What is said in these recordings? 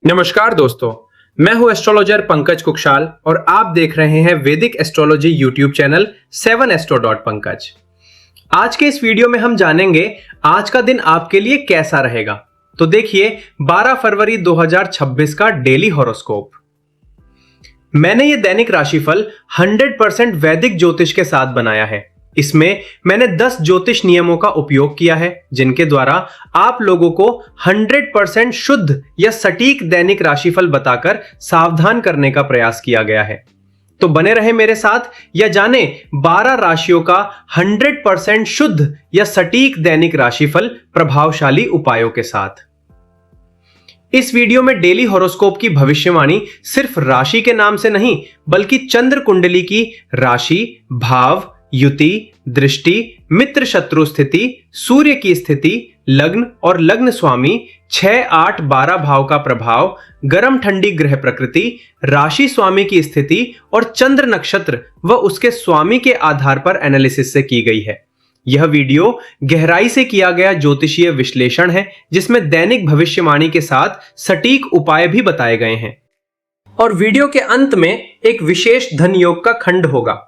नमस्कार दोस्तों, मैं हूं एस्ट्रोलॉजर पंकज कुक्षाल और आप देख रहे हैं वैदिक एस्ट्रोलॉजी यूट्यूब चैनल 7astro.पंकज। आज के इस वीडियो में हम जानेंगे आज का दिन आपके लिए कैसा रहेगा। तो देखिए 12 फरवरी 2026 का डेली हॉरोस्कोप। मैंने ये दैनिक राशिफल 100% वैदिक ज्योतिष के साथ बनाया है। इसमें मैंने 10 ज्योतिष नियमों का उपयोग किया है जिनके द्वारा आप लोगों को 100% शुद्ध या सटीक दैनिक राशिफल बताकर सावधान करने का प्रयास किया गया है। तो बने रहे मेरे साथ या जाने 12 राशियों का 100% शुद्ध या सटीक दैनिक राशिफल प्रभावशाली उपायों के साथ। इस वीडियो में डेली हॉरोस्कोप की भविष्यवाणी सिर्फ राशि के नाम से नहीं बल्कि चंद्र कुंडली की राशि, भाव, युति, दृष्टि, मित्र शत्रु स्थिति, सूर्य की स्थिति, लग्न और लग्न स्वामी, 6, 8, 12 भाव का प्रभाव, गर्म ठंडी ग्रह प्रकृति, राशि स्वामी की स्थिति और चंद्र नक्षत्र व उसके स्वामी के आधार पर एनालिसिस से की गई है। यह वीडियो गहराई से किया गया ज्योतिषीय विश्लेषण है जिसमें दैनिक भविष्यवाणी के साथ सटीक उपाय भी बताए गए हैं। और वीडियो के अंत में एक विशेष धन योग का खंड होगा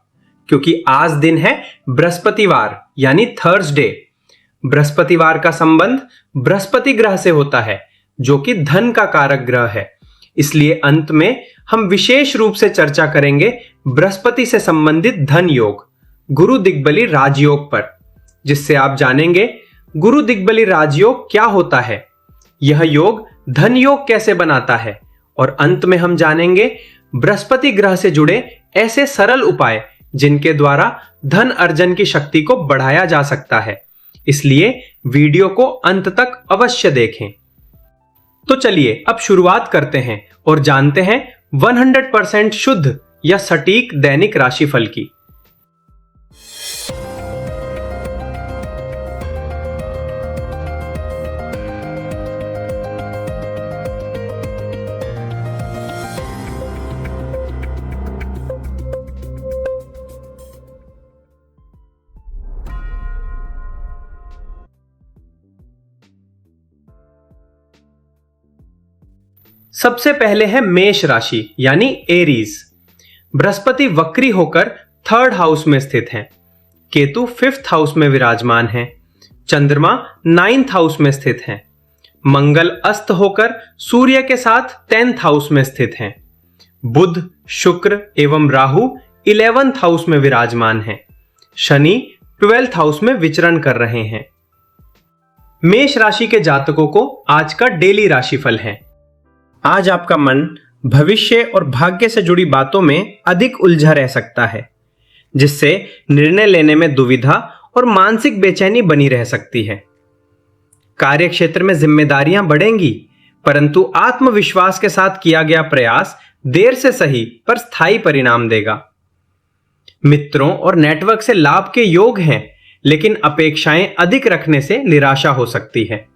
क्योंकि आज दिन है बृहस्पतिवार यानी थर्सडे। बृहस्पतिवार का संबंध बृहस्पति ग्रह से होता है जो कि धन का कारक ग्रह है। इसलिए अंत में हम विशेष रूप से चर्चा करेंगे बृहस्पति से संबंधित धन योग, गुरु दिग्बली राजयोग पर, जिससे आप जानेंगे गुरु दिग्बली राजयोग क्या होता है, यह योग धन योग कैसे बनाता है और अंत में हम जानेंगे बृहस्पति ग्रह से जुड़े ऐसे सरल उपाय जिनके द्वारा धन अर्जन की शक्ति को बढ़ाया जा सकता है। इसलिए वीडियो को अंत तक अवश्य देखें। तो चलिए अब शुरुआत करते हैं और जानते हैं 100% शुद्ध या सटीक दैनिक राशिफल की। सबसे पहले है मेष राशि यानी एरीज। बृहस्पति वक्री होकर 3rd हाउस में स्थित हैं। केतु 5th हाउस में विराजमान है। चंद्रमा 9th हाउस में स्थित हैं। मंगल अस्त होकर सूर्य के साथ 10th हाउस में स्थित हैं। बुध, शुक्र एवं राहु 11th हाउस में विराजमान हैं। शनि 12th हाउस में विचरण कर रहे हैं। मेष राशि के जातकों को आज का डेली राशिफल है। आज आपका मन भविष्य और भाग्य से जुड़ी बातों में अधिक उलझा रह सकता है जिससे निर्णय लेने में दुविधा और मानसिक बेचैनी बनी रह सकती है। कार्य क्षेत्र में जिम्मेदारियां बढ़ेंगी परंतु आत्मविश्वास के साथ किया गया प्रयास देर से सही पर स्थायी परिणाम देगा। मित्रों और नेटवर्क से लाभ के योग हैं लेकिन अपेक्षाएं अधिक रखने से निराशा हो सकती है।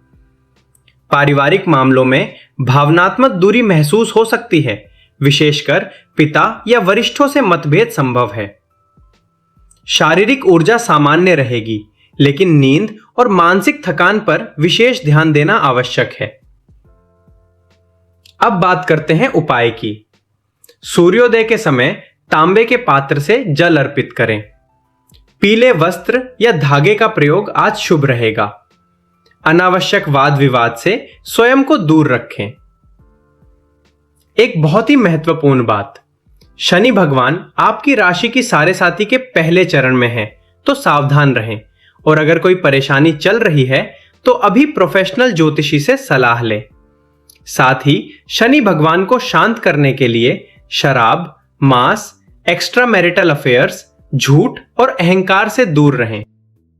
पारिवारिक मामलों में भावनात्मक दूरी महसूस हो सकती है, विशेषकर पिता या वरिष्ठों से मतभेद संभव है। शारीरिक ऊर्जा सामान्य रहेगी लेकिन नींद और मानसिक थकान पर विशेष ध्यान देना आवश्यक है। अब बात करते हैं उपाय की। सूर्योदय के समय तांबे के पात्र से जल अर्पित करें। पीले वस्त्र या धागे का प्रयोग आज शुभ रहेगा। अनावश्यक वाद विवाद से स्वयं को दूर रखें। एक बहुत ही महत्वपूर्ण बात, शनि भगवान आपकी राशि की साढ़े साथी के पहले चरण में है तो सावधान रहें और अगर कोई परेशानी चल रही है तो अभी प्रोफेशनल ज्योतिषी से सलाह लें। साथ ही शनि भगवान को शांत करने के लिए शराब, मांस, एक्स्ट्रा मैरिटल अफेयर्स, झूठ और अहंकार से दूर रहें।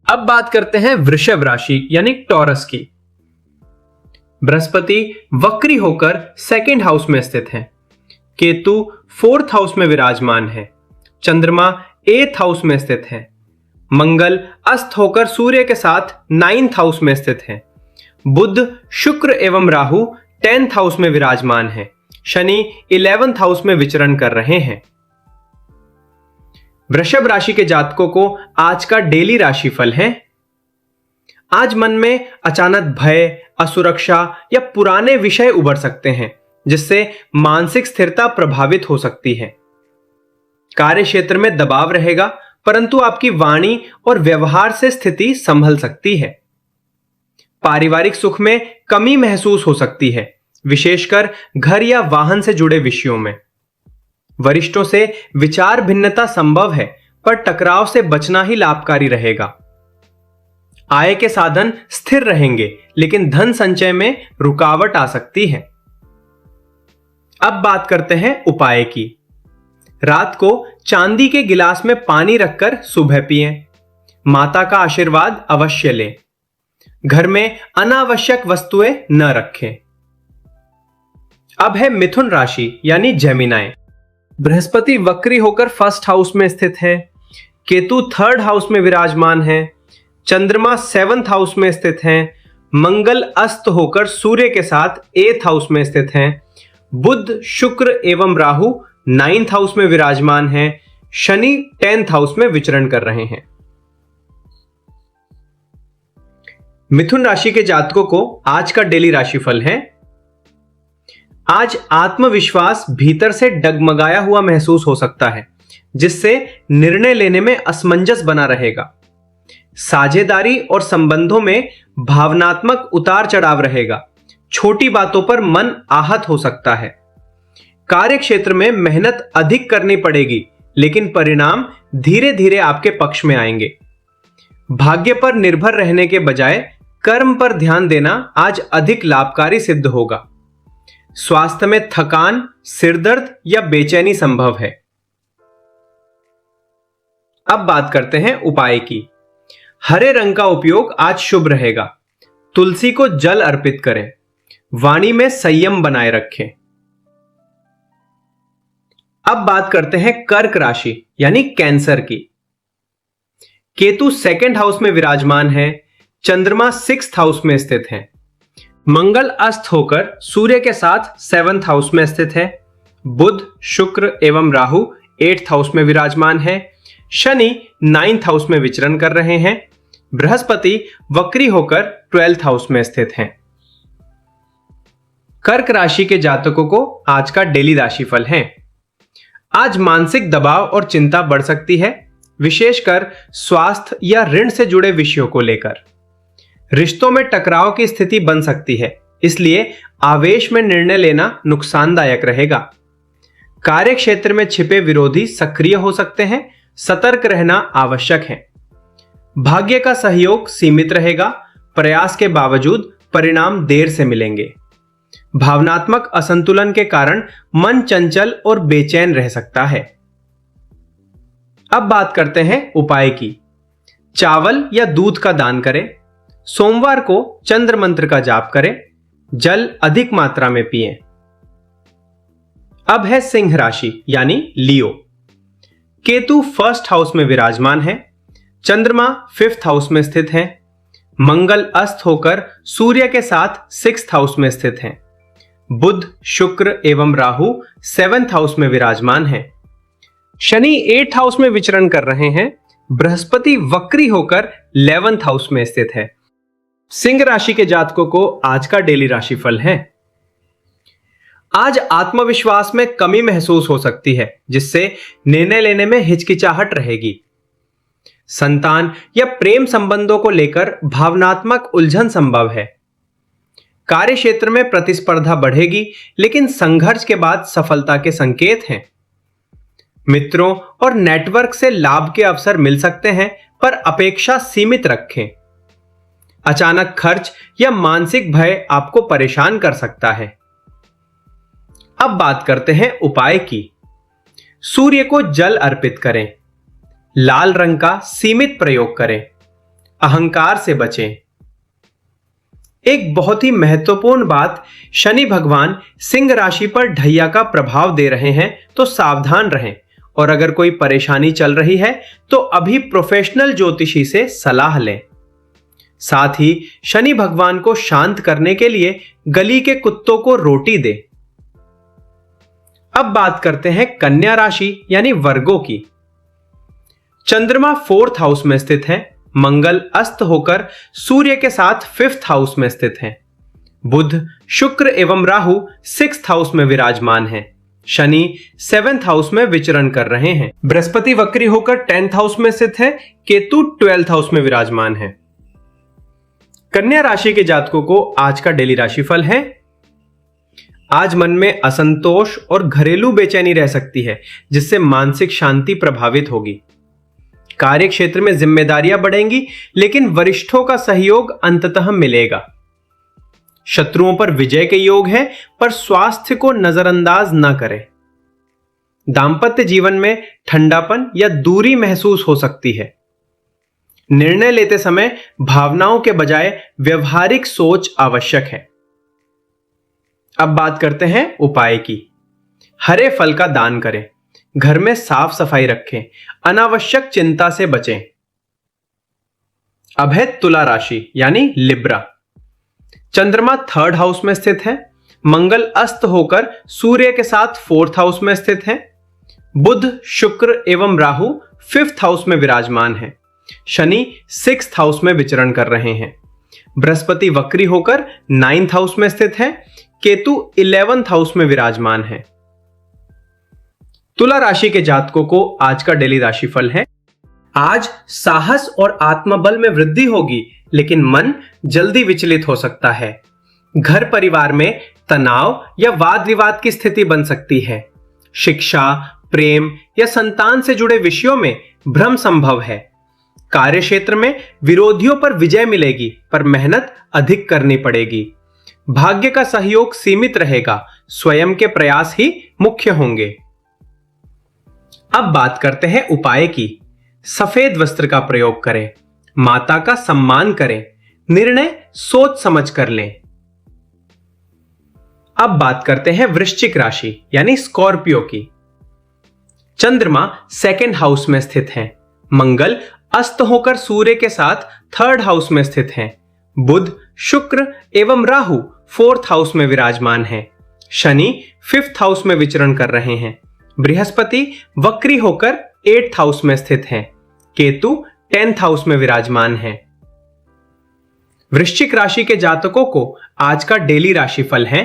अब बात करते हैं वृषभ राशि यानी टॉरस की। बृहस्पति वक्री होकर 2nd हाउस में स्थित है। केतु 4th हाउस में विराजमान है। चंद्रमा 8th हाउस में स्थित है। मंगल अस्त होकर सूर्य के साथ 9th हाउस में स्थित है। बुध, शुक्र एवं राहु 10th हाउस में विराजमान है। शनि 11th हाउस में विचरण कर रहे हैं। वृषभ राशि के जातकों को आज का डेली राशिफल है। आज मन में अचानक भय, असुरक्षा या पुराने विषय उभर सकते हैं जिससे मानसिक स्थिरता प्रभावित हो सकती है। कार्य क्षेत्र में दबाव रहेगा, परंतु आपकी वाणी और व्यवहार से स्थिति संभल सकती है। पारिवारिक सुख में कमी महसूस हो सकती है, विशेषकर घर या वाहन से जुड़े विषयों में। वरिष्ठों से विचार भिन्नता संभव है, पर टकराव से बचना ही लाभकारी रहेगा। आय के साधन स्थिर रहेंगे, लेकिन धन संचय में रुकावट आ सकती है। अब बात करते हैं उपाय की। रात को चांदी के गिलास में पानी रखकर सुबह पिएं। माता का आशीर्वाद अवश्य लें। घर में अनावश्यक वस्तुएं न रखें। अब है मिथुन राशि यानी जेमिनाई। बृहस्पति वक्री होकर फर्स्ट हाउस में स्थित है। केतु थर्ड हाउस में विराजमान है। चंद्रमा सेवंथ हाउस में स्थित है। मंगल अस्त होकर सूर्य के साथ एथ हाउस में स्थित हैं। बुध, शुक्र एवं राहु नाइन्थ हाउस में विराजमान है। शनि 10th हाउस में विचरण कर रहे हैं। मिथुन राशि के जातकों को आज का डेली राशिफल है। आज आत्मविश्वास भीतर से डगमगाया हुआ महसूस हो सकता है, जिससे निर्णय लेने में असमंजस बना रहेगा। साझेदारी और संबंधों में भावनात्मक उतार चढ़ाव रहेगा। छोटी बातों पर मन आहत हो सकता है। कार्य क्षेत्र में मेहनत अधिक करनी पड़ेगी, लेकिन परिणाम धीरे धीरे आपके पक्ष में आएंगे। भाग्य पर निर्भर रहने के बजाय कर्म पर ध्यान देना आज अधिक लाभकारी सिद्ध होगा। स्वास्थ्य में थकान, सिरदर्द या बेचैनी संभव है। अब बात करते हैं उपाय की। हरे रंग का उपयोग आज शुभ रहेगा। तुलसी को जल अर्पित करें। वाणी में संयम बनाए रखें। अब बात करते हैं कर्क राशि यानी कैंसर की। केतु 2nd हाउस में विराजमान है। चंद्रमा 6th हाउस में स्थित है। मंगल अस्त होकर सूर्य के साथ 7th हाउस में स्थित है। बुध, शुक्र एवं राहु 8th हाउस में विराजमान है। शनि 9th हाउस में विचरण कर रहे हैं। बृहस्पति वक्री होकर 12th हाउस में स्थित हैं। कर्क राशि के जातकों को आज का डेली राशिफल है। आज मानसिक दबाव और चिंता बढ़ सकती है, विशेषकर स्वास्थ्य या ऋण से जुड़े विषयों को लेकर। रिश्तों में टकराव की स्थिति बन सकती है, इसलिए आवेश में निर्णय लेना नुकसानदायक रहेगा। कार्य क्षेत्र में छिपे विरोधी सक्रिय हो सकते हैं, सतर्क रहना आवश्यक है। भाग्य का सहयोग सीमित रहेगा, प्रयास के बावजूद परिणाम देर से मिलेंगे। भावनात्मक असंतुलन के कारण मन चंचल और बेचैन रह सकता है। अब बात करते हैं उपाय की। चावल या दूध का दान करें। सोमवार को चंद्र मंत्र का जाप करें। जल अधिक मात्रा में पिएं। अब है सिंह राशि यानी लियो। केतु 1st हाउस में विराजमान है। चंद्रमा 5th हाउस में स्थित है। मंगल अस्त होकर सूर्य के साथ 6th हाउस में स्थित हैं। बुध, शुक्र एवं राहु 7th हाउस में विराजमान है। शनि 8th हाउस में विचरण कर रहे हैं। बृहस्पति वक्री होकर 11th हाउस में स्थित है। सिंह राशि के जातकों को आज का डेली राशिफल है। आज आत्मविश्वास में कमी महसूस हो सकती है, जिससे निर्णय लेने में हिचकिचाहट रहेगी। संतान या प्रेम संबंधों को लेकर भावनात्मक उलझन संभव है। कार्य क्षेत्र में प्रतिस्पर्धा बढ़ेगी, लेकिन संघर्ष के बाद सफलता के संकेत हैं। मित्रों और नेटवर्क से लाभ के अवसर मिल सकते हैं, पर अपेक्षा सीमित रखें। अचानक खर्च या मानसिक भय आपको परेशान कर सकता है। अब बात करते हैं उपाय की। सूर्य को जल अर्पित करें। लाल रंग का सीमित प्रयोग करें। अहंकार से बचें। एक बहुत ही महत्वपूर्ण बात, शनि भगवान सिंह राशि पर ढैया का प्रभाव दे रहे हैं, तो सावधान रहें। और अगर कोई परेशानी चल रही है तो अभी प्रोफेशनल ज्योतिषी से सलाह लें। साथ ही शनि भगवान को शांत करने के लिए गली के कुत्तों को रोटी दें। अब बात करते हैं कन्या राशि यानी वर्गों की। चंद्रमा 4th हाउस में स्थित है। मंगल अस्त होकर सूर्य के साथ 5th हाउस में स्थित हैं। बुध, शुक्र एवं राहु 6th हाउस में विराजमान हैं। शनि 7th हाउस में विचरण कर रहे हैं। बृहस्पति वक्री होकर 10th हाउस में स्थित है। केतु 12th हाउस में विराजमान है। कन्या राशि के जातकों को आज का डेली राशिफल है। आज मन में असंतोष और घरेलू बेचैनी रह सकती है, जिससे मानसिक शांति प्रभावित होगी। कार्य क्षेत्र में जिम्मेदारियां बढ़ेंगी, लेकिन वरिष्ठों का सहयोग अंततः मिलेगा। शत्रुओं पर विजय के योग है, पर स्वास्थ्य को नजरअंदाज न करें। दांपत्य जीवन में ठंडापन या दूरी महसूस हो सकती है। निर्णय लेते समय भावनाओं के बजाय व्यवहारिक सोच आवश्यक है। अब बात करते हैं उपाय की। हरे फल का दान करें, घर में साफ सफाई रखें, अनावश्यक चिंता से बचें। अब है तुला राशि यानी लिब्रा। चंद्रमा 3rd हाउस में स्थित है। मंगल अस्त होकर सूर्य के साथ 4th हाउस में स्थित है। बुध, शुक्र एवं राहु 5th हाउस में विराजमान है। शनि 6th हाउस में विचरण कर रहे हैं। बृहस्पति वक्री होकर 9th हाउस में स्थित है। केतु 11th हाउस में विराजमान है। तुला राशि के जातकों को आज का डेली राशिफल है। आज साहस और आत्मबल में वृद्धि होगी, लेकिन मन जल्दी विचलित हो सकता है। घर परिवार में तनाव या वाद विवाद की स्थिति बन सकती है। शिक्षा, प्रेम या संतान से जुड़े विषयों में भ्रम संभव है। कार्य क्षेत्र में विरोधियों पर विजय मिलेगी, पर मेहनत अधिक करनी पड़ेगी। भाग्य का सहयोग सीमित रहेगा, स्वयं के प्रयास ही मुख्य होंगे। अब बात करते हैं उपाय की। सफेद वस्त्र का प्रयोग करें, माता का सम्मान करें, निर्णय सोच समझ कर लें। अब बात करते हैं वृश्चिक राशि यानी स्कॉर्पियो की। चंद्रमा 2nd हाउस में स्थित है। मंगल अस्त होकर सूर्य के साथ 3rd हाउस में स्थित है। बुध, शुक्र एवं राहु 4th हाउस में विराजमान है। शनि 5th हाउस में विचरण कर रहे हैं। बृहस्पति वक्री होकर 8th हाउस में स्थित है। केतु 10th हाउस में विराजमान है। वृश्चिक राशि के जातकों को आज का डेली राशिफल है।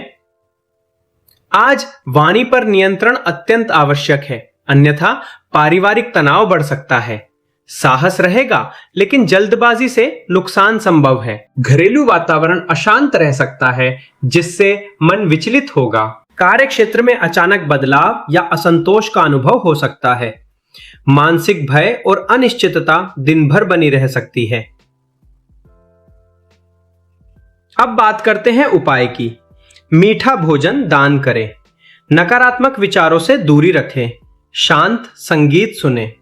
आज वाणी पर नियंत्रण अत्यंत आवश्यक है, अन्यथा पारिवारिक तनाव बढ़ सकता है। साहस रहेगा, लेकिन जल्दबाजी से नुकसान संभव है। घरेलू वातावरण अशांत रह सकता है, जिससे मन विचलित होगा। कार्य क्षेत्र में अचानक बदलाव या असंतोष का अनुभव हो सकता है। मानसिक भय और अनिश्चितता दिन भर बनी रह सकती है। अब बात करते हैं उपाय की। मीठा भोजन दान करें, नकारात्मक विचारों से दूरी रखें, शांत संगीत सुनें।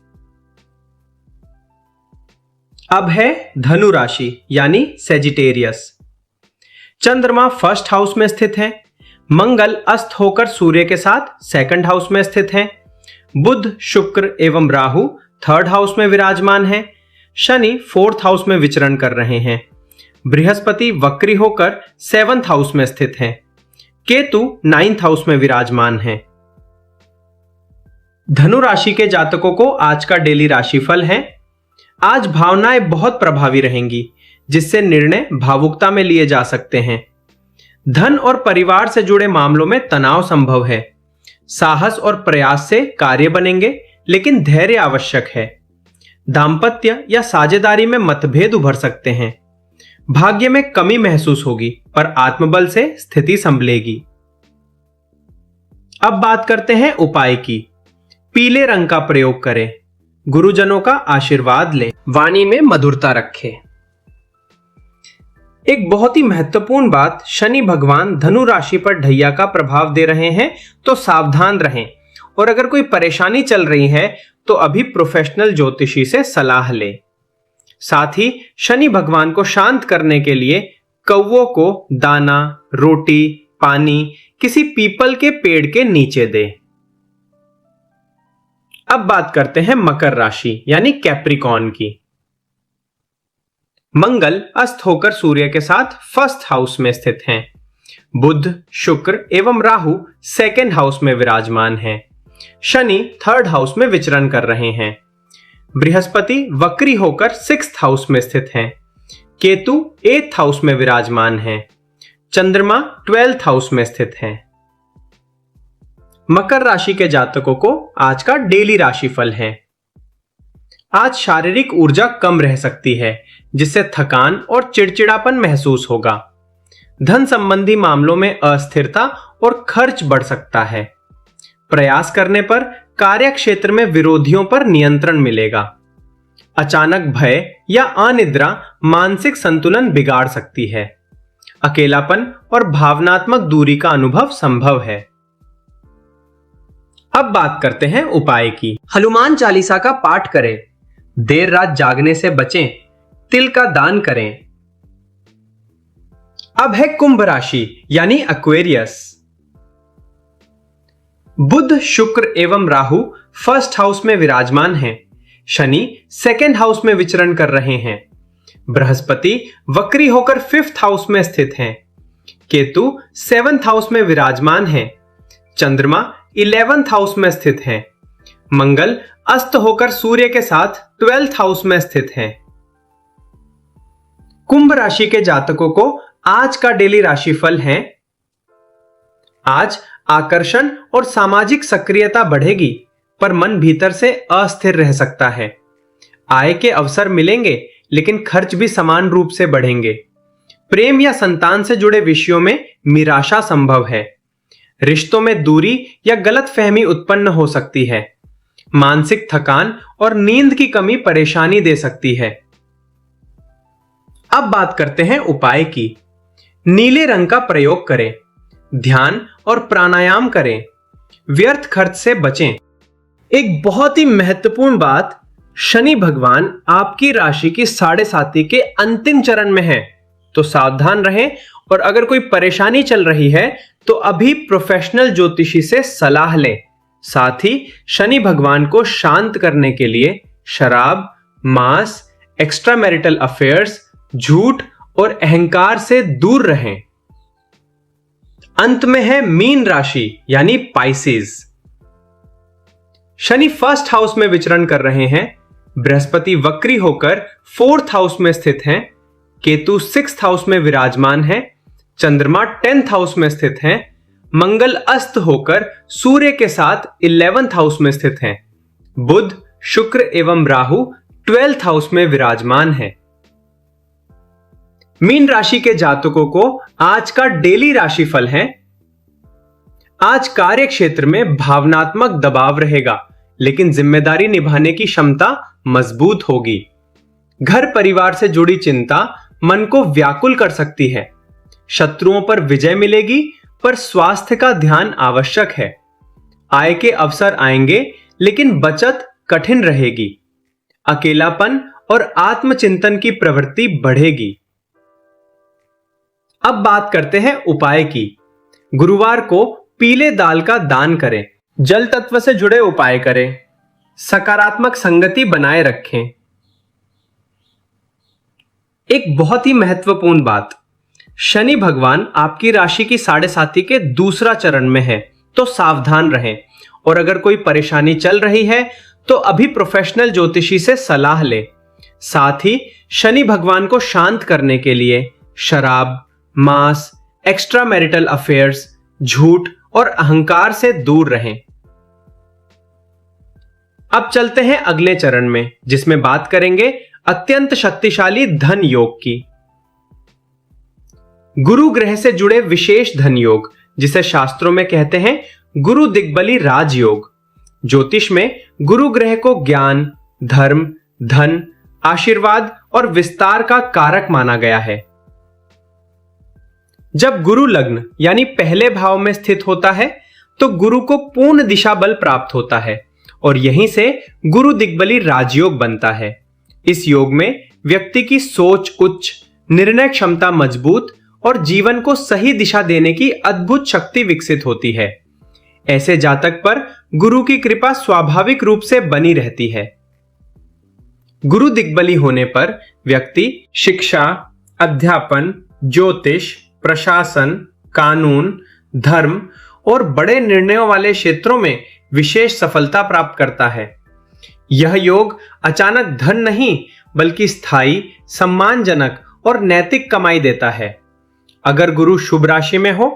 अब है धनु राशि यानी सेजिटेरियस। चंद्रमा 1st हाउस में स्थित है। मंगल अस्त होकर सूर्य के साथ 2nd हाउस में स्थित है। बुध, शुक्र एवं राहु 3rd हाउस में विराजमान है। शनि 4th हाउस में विचरण कर रहे हैं। बृहस्पति वक्री होकर 7th हाउस में स्थित है। केतु 9th हाउस में विराजमान है। धनु राशि के जातकों को आज का डेली राशिफल है। आज भावनाएं बहुत प्रभावी रहेंगी, जिससे निर्णय भावुकता में लिए जा सकते हैं। धन और परिवार से जुड़े मामलों में तनाव संभव है। साहस और प्रयास से कार्य बनेंगे, लेकिन धैर्य आवश्यक है। दांपत्य या साझेदारी में मतभेद उभर सकते हैं। भाग्य में कमी महसूस होगी, पर आत्मबल से स्थिति संभलेगी। अब बात करते हैं उपाय की। पीले रंग का प्रयोग करें, गुरुजनों का आशीर्वाद लें, वाणी में मधुरता रखें। एक बहुत ही महत्वपूर्ण बात, शनि भगवान धनु राशि पर ढैया का प्रभाव दे रहे हैं, तो सावधान रहें। और अगर कोई परेशानी चल रही है तो अभी प्रोफेशनल ज्योतिषी से सलाह लें। साथ ही शनि भगवान को शांत करने के लिए कौवों को दाना, रोटी, पानी किसी पीपल के पेड़ के नीचे दें। अब बात करते हैं मकर राशि यानी कैप्रिकॉर्न की। मंगल अस्त होकर सूर्य के साथ 1st हाउस में स्थित हैं। बुध, शुक्र एवं राहु 2nd हाउस में विराजमान हैं। शनि 3rd हाउस में विचरण कर रहे हैं। बृहस्पति वक्री होकर 6th हाउस में स्थित हैं। केतु 8th हाउस में विराजमान हैं। चंद्रमा 12th हाउस में स्थित हैं। मकर राशि के जातकों को आज का डेली राशिफल है। आज शारीरिक ऊर्जा कम रह सकती है, जिससे थकान और चिड़चिड़ापन महसूस होगा। धन संबंधी मामलों में अस्थिरता और खर्च बढ़ सकता है। प्रयास करने पर कार्य क्षेत्र में विरोधियों पर नियंत्रण मिलेगा। अचानक भय या अनिद्रा मानसिक संतुलन बिगाड़ सकती है। अकेलापन और भावनात्मक दूरी का अनुभव संभव है। अब बात करते हैं उपाय की। हनुमान चालीसा का पाठ करें, देर रात जागने से बचें, तिल का दान करें। अब है कुंभ राशि यानी एक्वेरियस। बुध, शुक्र एवं राहु फर्स्ट हाउस में विराजमान हैं। शनि सेकेंड हाउस में विचरण कर रहे हैं। बृहस्पति वक्री होकर फिफ्थ हाउस में स्थित हैं। केतु सेवंथ हाउस में विराजमान हैं। चंद्रमा 11th हाउस में स्थित हैं। मंगल अस्त होकर सूर्य के साथ 12th हाउस में स्थित हैं। कुंभ राशि के जातकों को आज का डेली राशिफल है। आज आकर्षण और सामाजिक सक्रियता बढ़ेगी, पर मन भीतर से अस्थिर रह सकता है। आय के अवसर मिलेंगे, लेकिन खर्च भी समान रूप से बढ़ेंगे। प्रेम या संतान से जुड़े विषयों में निराशा संभव है। रिश्तों में दूरी या गलतफहमी उत्पन्न हो सकती है। मानसिक थकान और नींद की कमी परेशानी दे सकती है। अब बात करते हैं उपाय की। नीले रंग का प्रयोग करें, ध्यान और प्राणायाम करें, व्यर्थ खर्च से बचें। एक बहुत ही महत्वपूर्ण बात, शनि भगवान आपकी राशि की 7.5 के अंतिम चरण में है, तो सावधान रहें। और अगर कोई परेशानी चल रही है तो अभी प्रोफेशनल ज्योतिषी से सलाह लें। साथ ही शनि भगवान को शांत करने के लिए शराब, मांस, एक्स्ट्रा मैरिटल अफेयर्स, झूठ और अहंकार से दूर रहें। अंत में है मीन राशि यानी पाइसेस। शनि फर्स्ट हाउस में विचरण कर रहे हैं। बृहस्पति वक्री होकर 4th हाउस में स्थित हैं। केतु 6th हाउस में विराजमान है। चंद्रमा 10th हाउस में स्थित हैं। मंगल अस्त होकर सूर्य के साथ 11th हाउस में स्थित हैं। बुध, शुक्र एवं राहु 12th हाउस में विराजमान है। मीन राशि के जातकों को आज का डेली राशिफल है। आज कार्य क्षेत्र में भावनात्मक दबाव रहेगा, लेकिन जिम्मेदारी निभाने की क्षमता मजबूत होगी। घर परिवार से जुड़ी चिंता मन को व्याकुल कर सकती है। शत्रुओं पर विजय मिलेगी, पर स्वास्थ्य का ध्यान आवश्यक है। आय के अवसर आएंगे, लेकिन बचत कठिन रहेगी। अकेलापन और आत्मचिंतन की प्रवृत्ति बढ़ेगी। अब बात करते हैं उपाय की। गुरुवार को पीले दाल का दान करें, जल तत्व से जुड़े उपाय करें, सकारात्मक संगति बनाए रखें। एक बहुत ही महत्वपूर्ण बात, शनि भगवान आपकी राशि की 7.5 के दूसरा चरण में है, तो सावधान रहें। और अगर कोई परेशानी चल रही है तो अभी प्रोफेशनल ज्योतिषी से सलाह लें। साथ ही शनि भगवान को शांत करने के लिए शराब, मांस, एक्स्ट्रा मैरिटल अफेयर्स, झूठ और अहंकार से दूर रहें। अब चलते हैं अगले चरण में, जिसमें बात करेंगे अत्यंत शक्तिशाली धन योग की। गुरु ग्रह से जुड़े विशेष धन योग, जिसे शास्त्रों में कहते हैं गुरु दिग्बली राजयोग। ज्योतिष में गुरु ग्रह को ज्ञान, धर्म, धन, आशीर्वाद और विस्तार का कारक माना गया है। जब गुरु लग्न यानी पहले भाव में स्थित होता है तो गुरु को पूर्ण दिशा बल प्राप्त होता है और यहीं से गुरु दिग्बली राजयोग बनता है। इस योग में व्यक्ति की सोच उच्च, निर्णय क्षमता मजबूत और जीवन को सही दिशा देने की अद्भुत शक्ति विकसित होती है। ऐसे जातक पर गुरु की कृपा स्वाभाविक रूप से बनी रहती है। गुरु दिग्बली होने पर व्यक्ति शिक्षा, अध्यापन, ज्योतिष, प्रशासन, कानून, धर्म और बड़े निर्णयों वाले क्षेत्रों में विशेष सफलता प्राप्त करता है। यह योग अचानक धन नहीं, बल्कि स्थायी, सम्मानजनक और नैतिक कमाई देता है। अगर गुरु शुभ राशि में हो,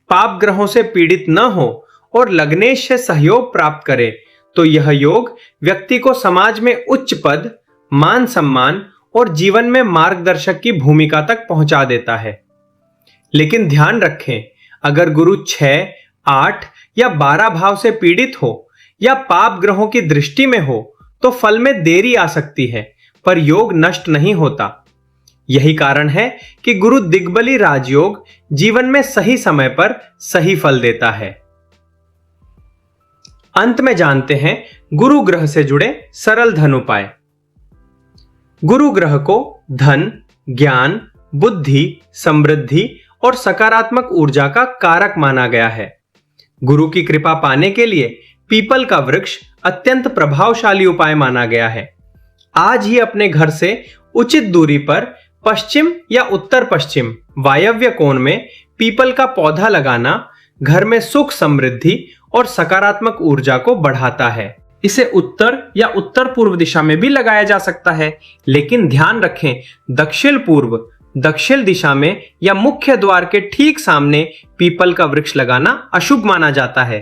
पाप ग्रहों से पीड़ित न हो और लग्नेश से सहयोग प्राप्त करे तो यह योग व्यक्ति को समाज में उच्च पद, मान सम्मान और जीवन में मार्गदर्शक की भूमिका तक पहुंचा देता है। लेकिन ध्यान रखें, अगर गुरु 6, 8 या 12 भाव से पीड़ित हो या पाप ग्रहों की दृष्टि में हो तो फल में देरी आ सकती है, पर योग नष्ट नहीं होता। यही कारण है कि गुरु दिग्बली राजयोग जीवन में सही समय पर सही फल देता है। अंत में जानते हैं गुरु ग्रह से जुड़े सरल धन उपाय। गुरु ग्रह को धन, ज्ञान, बुद्धि, समृद्धि और सकारात्मक ऊर्जा का कारक माना गया है। गुरु की कृपा पाने के लिए पीपल का वृक्ष अत्यंत प्रभावशाली उपाय माना गया है। आज ही अपने घर से उचित दूरी पर पश्चिम या उत्तर पश्चिम वायव्य कोण में पीपल का पौधा लगाना घर में सुख, समृद्धि और सकारात्मक ऊर्जा को बढ़ाता है। इसे उत्तर या उत्तर पूर्व दिशा में भी लगाया जा सकता है, लेकिन ध्यान रखें, दक्षिण पूर्व, दक्षिण दिशा में या मुख्य द्वार के ठीक सामने पीपल का वृक्ष लगाना अशुभ माना जाता है।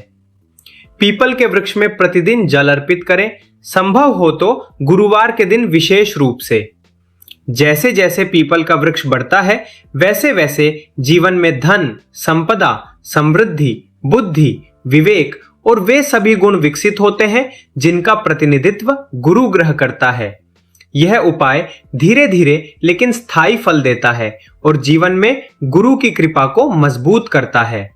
पीपल के वृक्ष में प्रतिदिन जल अर्पित करें, संभव हो तो गुरुवार के दिन विशेष रूप से। जैसे जैसे पीपल का वृक्ष बढ़ता है, वैसे वैसे जीवन में धन, संपदा, समृद्धि, बुद्धि, विवेक और वे सभी गुण विकसित होते हैं जिनका प्रतिनिधित्व गुरु ग्रह करता है। यह उपाय धीरे धीरे लेकिन स्थायी फल देता है और जीवन में गुरु की कृपा को मजबूत करता है।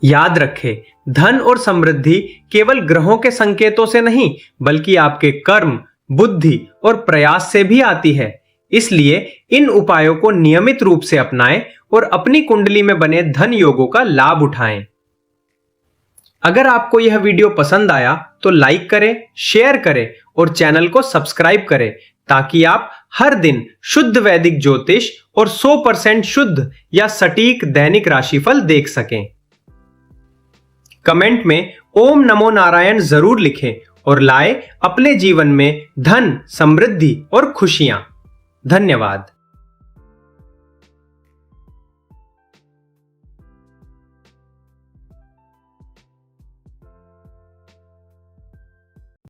याद रखें, धन और समृद्धि केवल ग्रहों के संकेतों से नहीं, बल्कि आपके कर्म, बुद्धि और प्रयास से भी आती है। इसलिए इन उपायों को नियमित रूप से अपनाएं और अपनी कुंडली में बने धन योगों का लाभ उठाएं। अगर आपको यह वीडियो पसंद आया तो लाइक करें, शेयर करें और चैनल को सब्सक्राइब करें ताकि आप हर दिन शुद्ध वैदिक ज्योतिष और 100% शुद्ध या सटीक दैनिक राशिफल देख सकें। कमेंट में ओम नमो नारायण जरूर लिखें और लाएं अपने जीवन में धन, समृद्धि और खुशियां। धन्यवाद।